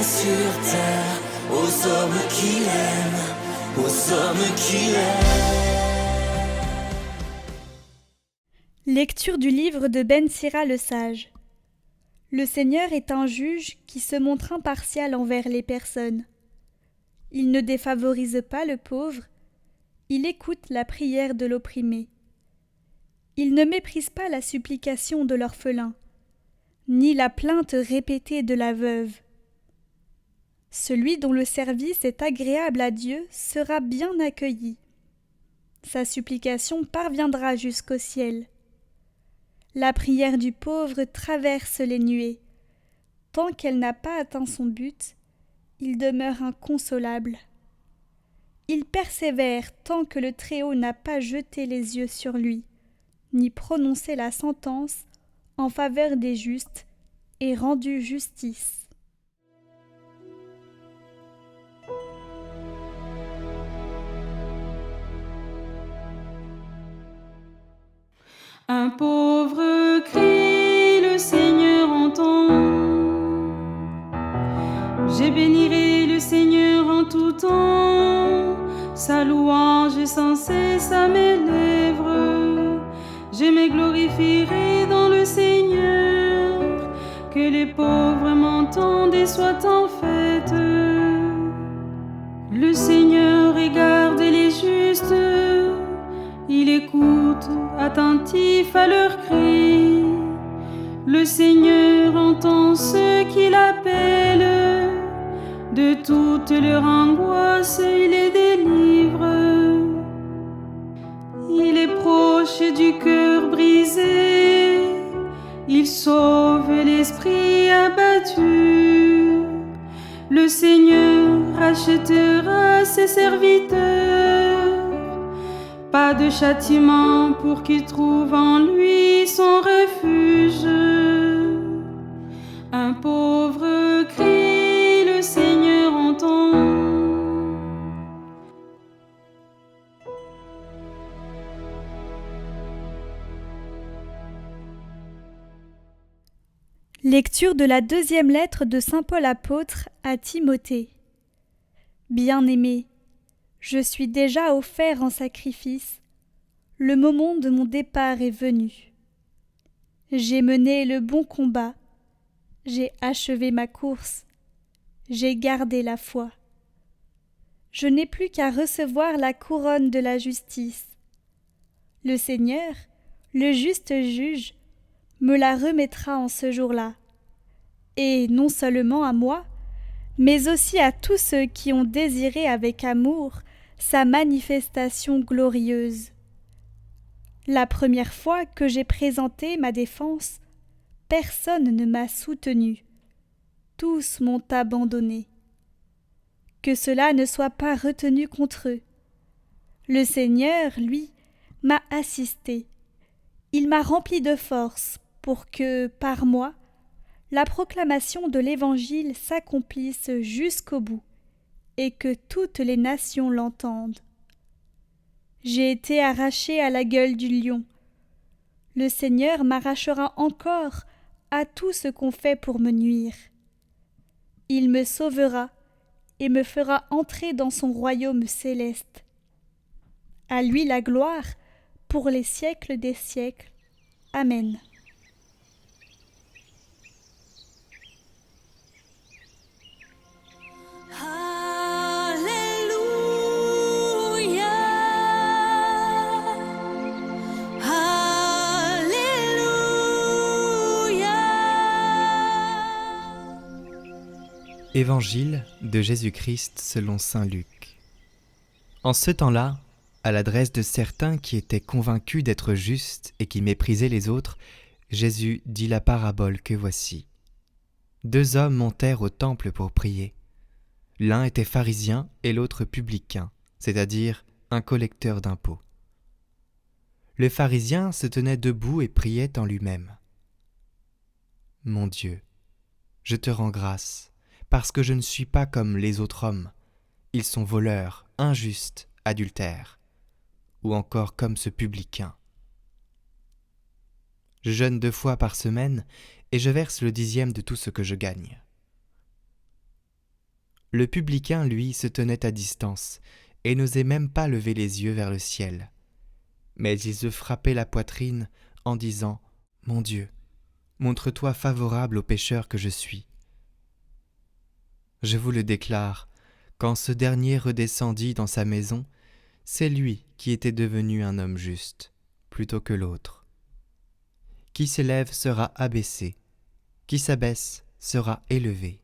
paix sur terre aux hommes qui l'aiment, aux hommes qui l'aiment. Lecture du livre de Ben Sira le sage. Le Seigneur est un juge qui se montre impartial envers les personnes. Il ne défavorise pas le pauvre, il écoute la prière de l'opprimé. Il ne méprise pas la supplication de l'orphelin, ni la plainte répétée de la veuve. Celui dont le service est agréable à Dieu sera bien accueilli. Sa supplication parviendra jusqu'au ciel. La prière du pauvre traverse les nuées. Tant qu'elle n'a pas atteint son but, il demeure inconsolable. Il persévère tant que le Très-Haut n'a pas jeté les yeux sur lui, ni prononcé la sentence en faveur des justes et rendu justice. Un pauvre cri, le Seigneur entend. Je bénirai le Seigneur en tout temps. Sa louange est sans cesse à mes lèvres. Je me glorifierai dans le Seigneur. Que les pauvres m'entendent et soient en fête. Le Seigneur regarde les justes. Il écoute, attentif à leurs cris. Le Seigneur entend ceux qui l'appellent. De toute leur angoisse, il les délivre. Il est proche du cœur brisé. Il sauve l'esprit abattu. Le Seigneur rachètera ses serviteurs. Pas de châtiment pour qu'il trouve en lui son refuge. Un pauvre cri, le Seigneur entend. Lecture de la deuxième lettre de saint Paul apôtre à Timothée. Bien-aimé, je suis déjà offert en sacrifice, le moment de mon départ est venu. J'ai mené le bon combat, j'ai achevé ma course, j'ai gardé la foi. Je n'ai plus qu'à recevoir la couronne de la justice. Le Seigneur, le juste juge, me la remettra en ce jour-là, et non seulement à moi, mais aussi à tous ceux qui ont désiré avec amour sa manifestation glorieuse. La première fois que j'ai présenté ma défense, personne ne m'a soutenu. Tous m'ont abandonné. Que cela ne soit pas retenu contre eux. Le Seigneur, lui, m'a assisté. Il m'a rempli de force pour que, par moi, la proclamation de l'Évangile s'accomplisse jusqu'au bout et que toutes les nations l'entendent. J'ai été arraché à la gueule du lion. Le Seigneur m'arrachera encore à tout ce qu'on fait pour me nuire. Il me sauvera et me fera entrer dans son royaume céleste. À lui la gloire pour les siècles des siècles. Amen. Évangile de Jésus-Christ selon saint Luc. En ce temps-là, à l'adresse de certains qui étaient convaincus d'être justes et qui méprisaient les autres, Jésus dit la parabole que voici. 2 hommes montèrent au temple pour prier. L'un était pharisien et l'autre publicain, c'est-à-dire un collecteur d'impôts. Le pharisien se tenait debout et priait en lui-même. « Mon Dieu, je te rends grâce, parce que je ne suis pas comme les autres hommes. Ils sont voleurs, injustes, adultères, ou encore comme ce publicain. Je jeûne 2 fois par semaine et je verse le 10e de tout ce que je gagne. Le publicain, lui, se tenait à distance et n'osait même pas lever les yeux vers le ciel. Mais il se frappait la poitrine en disant « Mon Dieu, montre-toi favorable au pécheur que je suis. » Je vous le déclare, quand ce dernier redescendit dans sa maison, c'est lui qui était devenu un homme juste, plutôt que l'autre. Qui s'élève sera abaissé, qui s'abaisse sera élevé.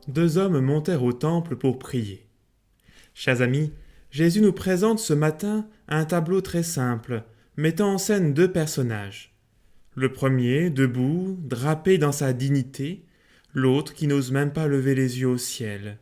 Deux hommes montèrent au temple pour prier. Chers amis, Jésus nous présente ce matin un tableau très simple, mettant en scène deux personnages. Le premier, debout, drapé dans sa dignité, l'autre qui n'ose même pas lever les yeux au ciel.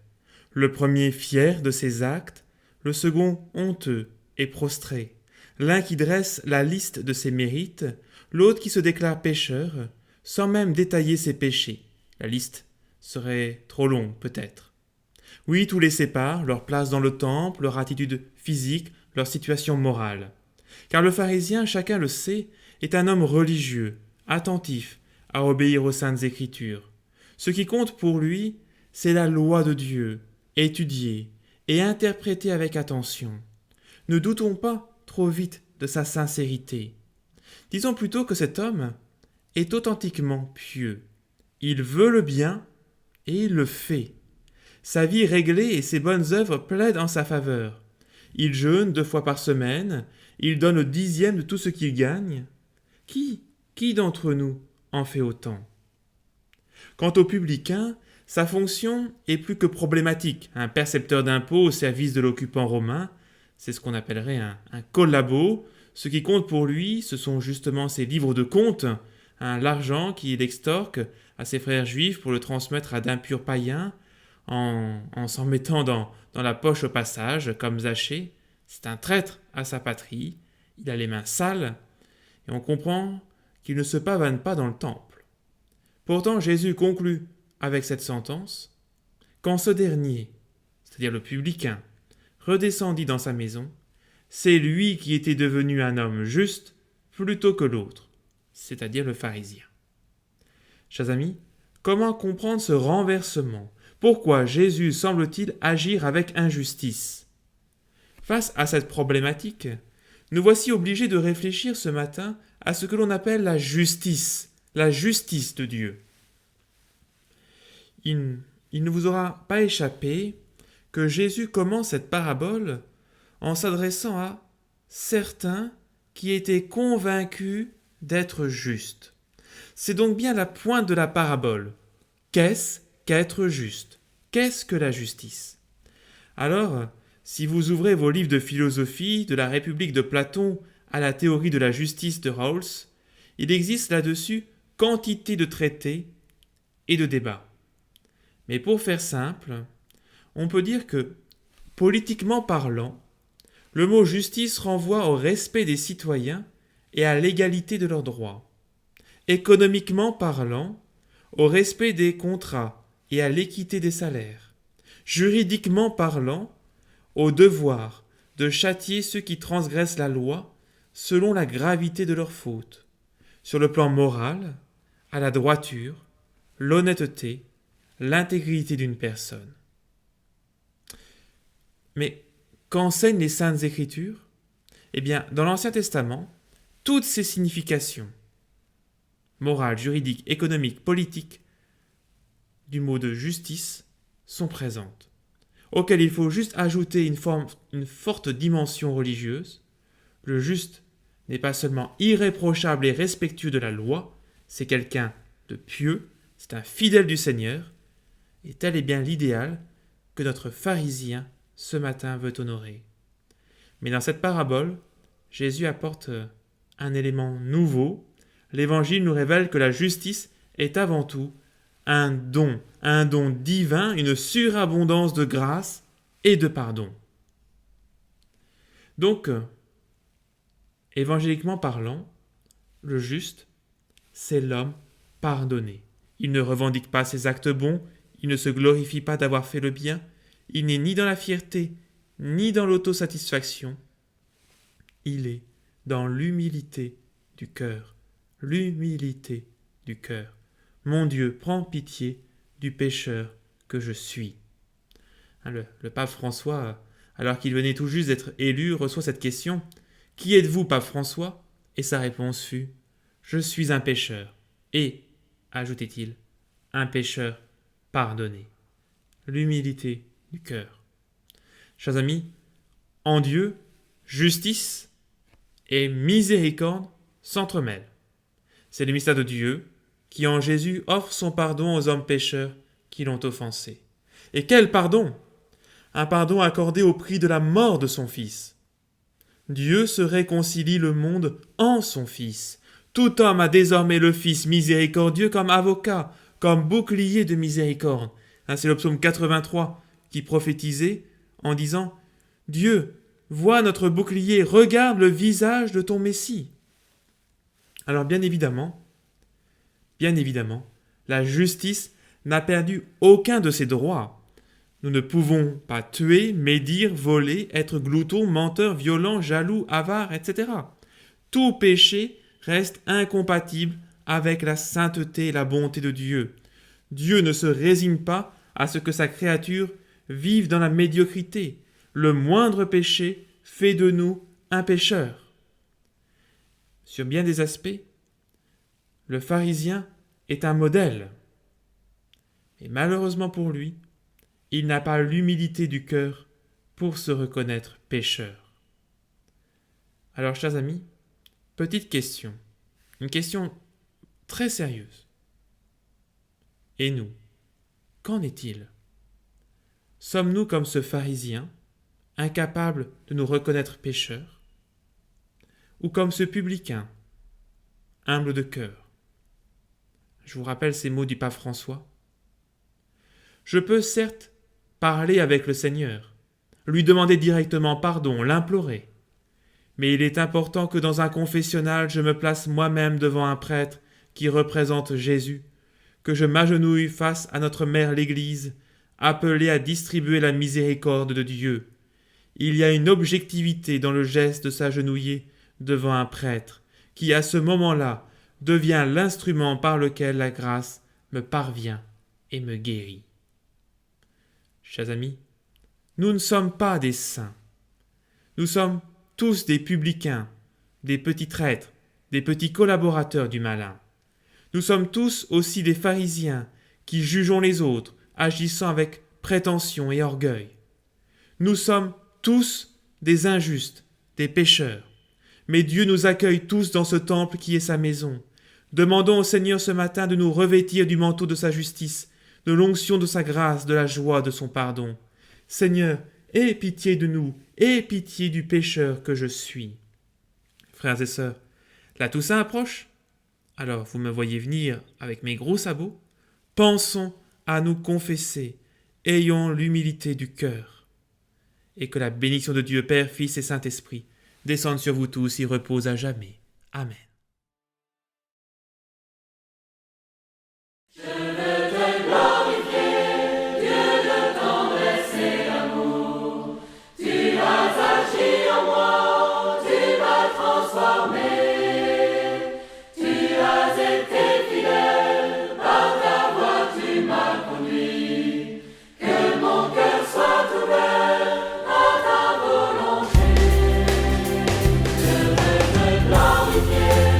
Le premier fier de ses actes, le second honteux et prostré. L'un qui dresse la liste de ses mérites, l'autre qui se déclare pécheur, sans même détailler ses péchés. La liste serait trop longue, peut-être. Oui, tout les sépare, leur place dans le temple, leur attitude physique, leur situation morale. Car le pharisien, chacun le sait, est un homme religieux, attentif à obéir aux saintes écritures. Ce qui compte pour lui, c'est la loi de Dieu, étudiée et interprétée avec attention. Ne doutons pas trop vite de sa sincérité. Disons plutôt que cet homme est authentiquement pieux. Il veut le bien et il le fait. Sa vie réglée et ses bonnes œuvres plaident en sa faveur. Il jeûne 2 fois par semaine, il donne le 10e de tout ce qu'il gagne. Qui d'entre nous en fait autant? Quant au publicain, sa fonction est plus que problématique. Un percepteur d'impôts au service de l'occupant romain, c'est ce qu'on appellerait un collabo. Ce qui compte pour lui, ce sont justement ses livres de comptes, l'argent qu'il extorque à ses frères juifs pour le transmettre à d'impurs païens, en s'en mettant dans la poche au passage, comme Zachée. C'est un traître à sa patrie, il a les mains sales, et on comprend qu'il ne se pavane pas dans le temple. Pourtant, Jésus conclut avec cette sentence: quand ce dernier, c'est-à-dire le publicain, redescendit dans sa maison, c'est lui qui était devenu un homme juste plutôt que l'autre, c'est-à-dire le pharisien. Chers amis, comment comprendre ce renversement? Pourquoi Jésus semble-t-il agir avec injustice? Face à cette problématique, nous voici obligés de réfléchir ce matin à ce que l'on appelle la justice de Dieu. Il ne vous aura pas échappé que Jésus commence cette parabole en s'adressant à certains qui étaient convaincus d'être justes. C'est donc bien la pointe de la parabole. Qu'est-ce qu'être juste? Qu'est-ce que la justice? Alors, si vous ouvrez vos livres de philosophie, de la République de Platon à la théorie de la justice de Rawls, il existe là-dessus quantité de traités et de débats. Mais pour faire simple, on peut dire que, politiquement parlant, le mot justice renvoie au respect des citoyens et à l'égalité de leurs droits. Économiquement parlant, au respect des contrats et à l'équité des salaires. Juridiquement parlant, au devoir de châtier ceux qui transgressent la loi selon la gravité de leurs fautes. Sur le plan moral, à la droiture, l'honnêteté, l'intégrité d'une personne. Mais qu'enseignent les Saintes Écritures? Eh bien, dans l'Ancien Testament, toutes ces significations, morales, juridiques, économiques, politiques, du mot de justice, sont présentes, auxquelles il faut juste ajouter une forte dimension religieuse. Le juste n'est pas seulement irréprochable et respectueux de la loi, c'est quelqu'un de pieux, c'est un fidèle du Seigneur, et tel est bien l'idéal que notre pharisien ce matin veut honorer. Mais dans cette parabole, Jésus apporte un élément nouveau. L'Évangile nous révèle que la justice est avant tout un don divin, une surabondance de grâce et de pardon. Donc, évangéliquement parlant, le juste, c'est l'homme pardonné. Il ne revendique pas ses actes bons, il ne se glorifie pas d'avoir fait le bien, il n'est ni dans la fierté, ni dans l'autosatisfaction. Il est dans l'humilité du cœur. L'humilité du cœur. Mon Dieu, prends pitié du pécheur que je suis. Le pape François, alors qu'il venait tout juste d'être élu, reçoit cette question. « Qui êtes-vous, pape François ?» Et sa réponse fut « Je suis un pécheur. Et, ajoutait-il, un pécheur pardonné. » L'humilité du cœur. Chers amis, en Dieu, justice et miséricorde s'entremêlent. C'est le mystère de Dieu qui, en Jésus, offre son pardon aux hommes pécheurs qui l'ont offensé. Et quel pardon! Un pardon accordé au prix de la mort de son Fils. Dieu se réconcilie le monde en son Fils. Tout homme a désormais le Fils miséricordieux comme avocat, comme bouclier de miséricorde. C'est le psaume 83 qui prophétisait en disant « Dieu, vois notre bouclier, regarde le visage de ton Messie. » Alors bien évidemment, la justice n'a perdu aucun de ses droits. Nous ne pouvons pas tuer, médire, voler, être glouton, menteur, violent, jaloux, avare, etc. Tout péché reste incompatible avec la sainteté et la bonté de Dieu. Dieu ne se résigne pas à ce que sa créature vive dans la médiocrité. Le moindre péché fait de nous un pécheur. Sur bien des aspects, le pharisien est un modèle. Et malheureusement pour lui, il n'a pas l'humilité du cœur pour se reconnaître pécheur. Alors, chers amis, petite question, une question très sérieuse. Et nous, qu'en est-il? Sommes-nous comme ce pharisien, incapables de nous reconnaître pécheurs? Ou comme ce publicain, humble de cœur? Je vous rappelle ces mots du pape François. Je peux certes parler avec le Seigneur, lui demander directement pardon, l'implorer. Mais il est important que dans un confessionnal, je me place moi-même devant un prêtre qui représente Jésus, que je m'agenouille face à notre mère l'Église, appelée à distribuer la miséricorde de Dieu. Il y a une objectivité dans le geste de s'agenouiller devant un prêtre, qui à ce moment-là devient l'instrument par lequel la grâce me parvient et me guérit. Chers amis, nous ne sommes pas des saints. Nous sommes tous des publicains, des petits traîtres, des petits collaborateurs du malin. Nous sommes tous aussi des pharisiens qui jugeons les autres, agissant avec prétention et orgueil. Nous sommes tous des injustes, des pécheurs. Mais Dieu nous accueille tous dans ce temple qui est sa maison. Demandons au Seigneur ce matin de nous revêtir du manteau de sa justice, de l'onction de sa grâce, de la joie de son pardon. Seigneur, aie pitié de nous, aie pitié du pécheur que je suis. Frères et sœurs, la Toussaint approche. Alors vous me voyez venir avec mes gros sabots. Pensons à nous confesser, ayons l'humilité du cœur. Et que la bénédiction de Dieu Père, Fils et Saint-Esprit descende sur vous tous et repose à jamais. Amen. Glorifier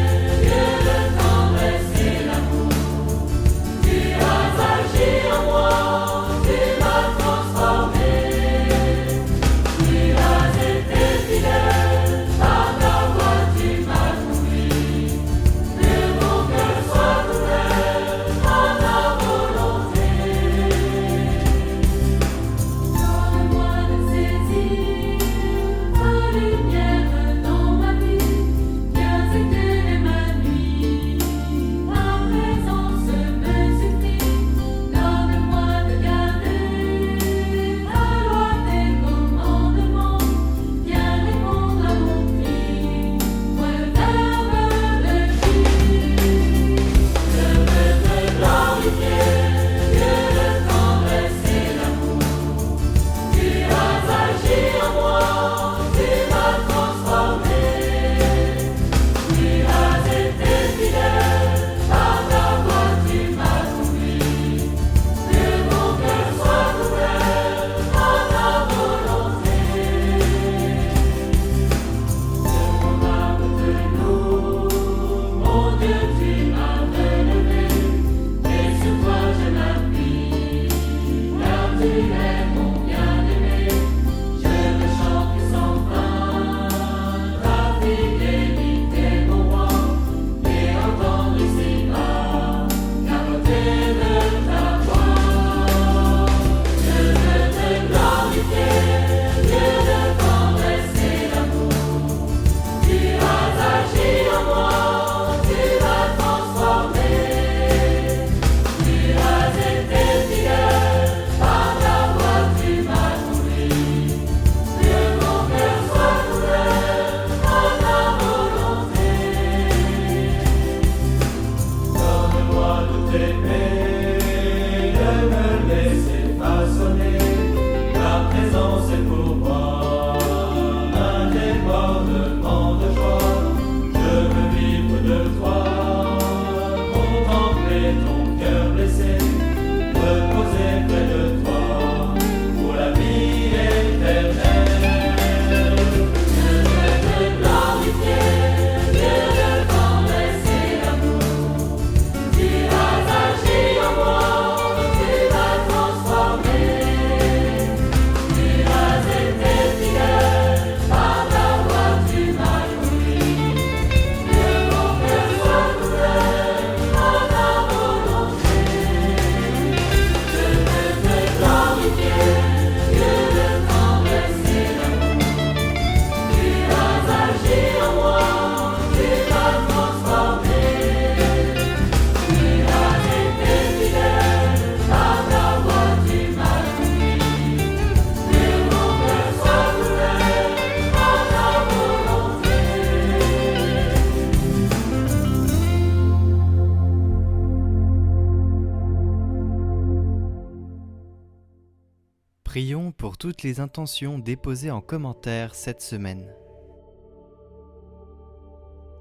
Prions pour toutes les intentions déposées en commentaire cette semaine.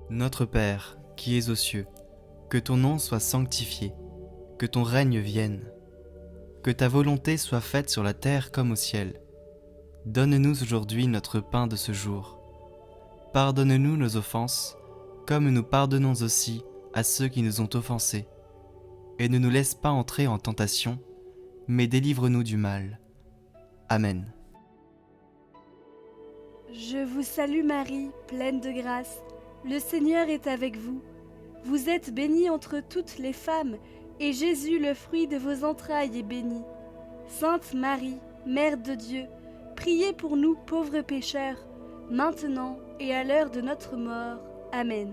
Notre Père, qui es aux cieux, que ton nom soit sanctifié, que ton règne vienne, que ta volonté soit faite sur la terre comme au ciel. Donne-nous aujourd'hui notre pain de ce jour. Pardonne-nous nos offenses, comme nous pardonnons aussi à ceux qui nous ont offensés. Et ne nous laisse pas entrer en tentation, mais délivre-nous du mal. Amen. Je vous salue Marie, pleine de grâce. Le Seigneur est avec vous. Vous êtes bénie entre toutes les femmes, et Jésus, le fruit de vos entrailles, est béni. Sainte Marie, Mère de Dieu, priez pour nous pauvres pécheurs, maintenant et à l'heure de notre mort. Amen.